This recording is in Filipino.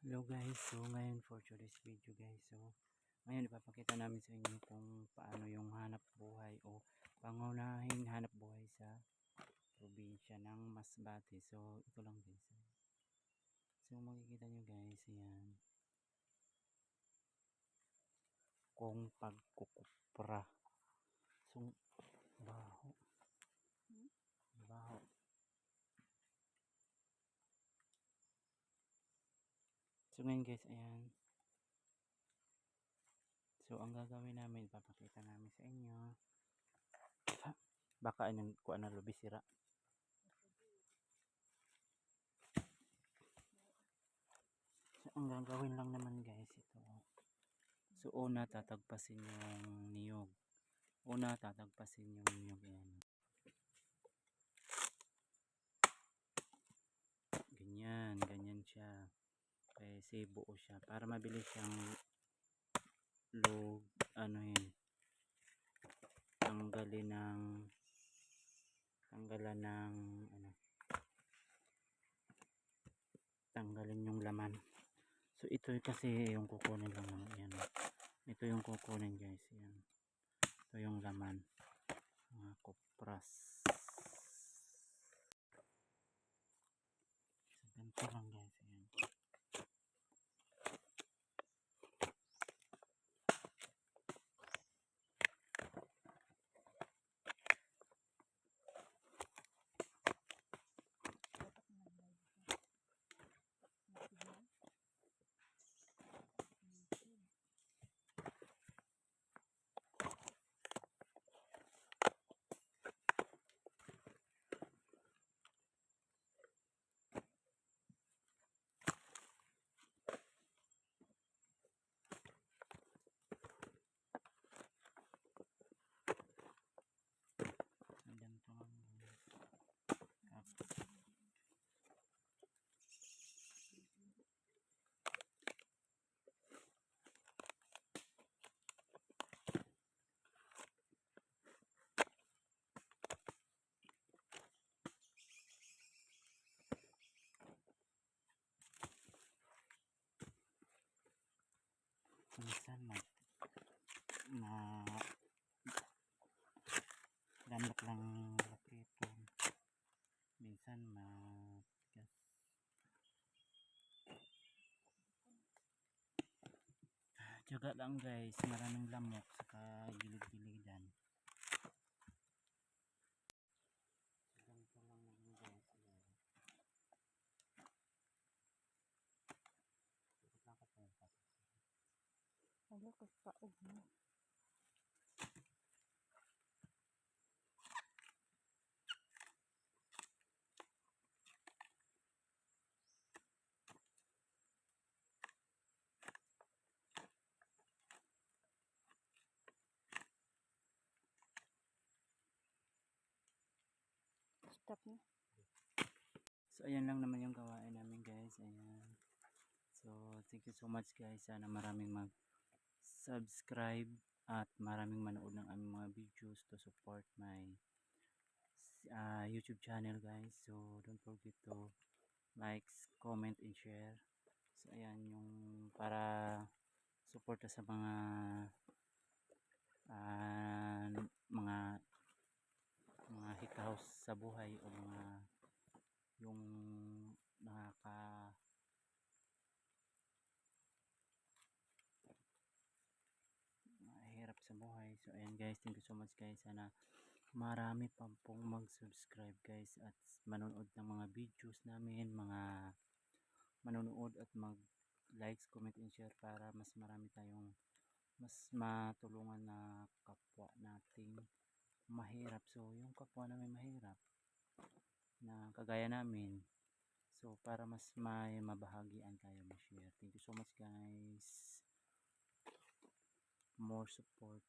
Hello guys, so ngayon for today's video guys, so ngayon ipapakita namin sa inyo kung paano yung hanap buhay o pangunahing hanap buhay sa probinsya ng Masbate. So ito lang guys, so makikita nyo guys, yan kung pagkukupra, so baho baho. So ngayon guys, ayan, so ang gagawin namin, ipapakita namin sa inyo, baka anong kuha na lubi sira. So ang gagawin lang naman guys, ito, so una tatagpasin yung niyog, yan, ganyan siya, kasi buo siya para mabilis siyang ano yun, tanggalin yung laman. So ito kasi yung kukunin lang naman, yan, ito yung kukunin guys, yan, ito yung laman, mga kupras. So ganito lang guys, yan. Ganito lang guys. Minsan lambat lang ito, minsan matigas. Tiyaga lang guys, maraming lamok saka gilid-gilidan. Ganito lang naman guys, Wala ko paog mo. Stop na. So ayan lang naman yung gawain namin guys, ayan. So thank you so much guys, sana maraming mag-subscribe at maraming manood ng aming mga videos to support my YouTube channel guys. So don't forget to like, comment and share. So ayan yung para suporta sa uh, mga mga hikaos sa buhay o mga yung hirap sa buhay. So ayan guys, thank you so much guys, sana marami pa pong mag-subscribe guys at manonood ng mga videos namin, mga manonood at mag-likes, comment and share para mas marami tayong mas matulungan na kapwa nating mahirap. So yung kapwa namin mahirap na kagaya namin, so para mas may mabahagian tayo, ma-share. Thank you so much guys, more support.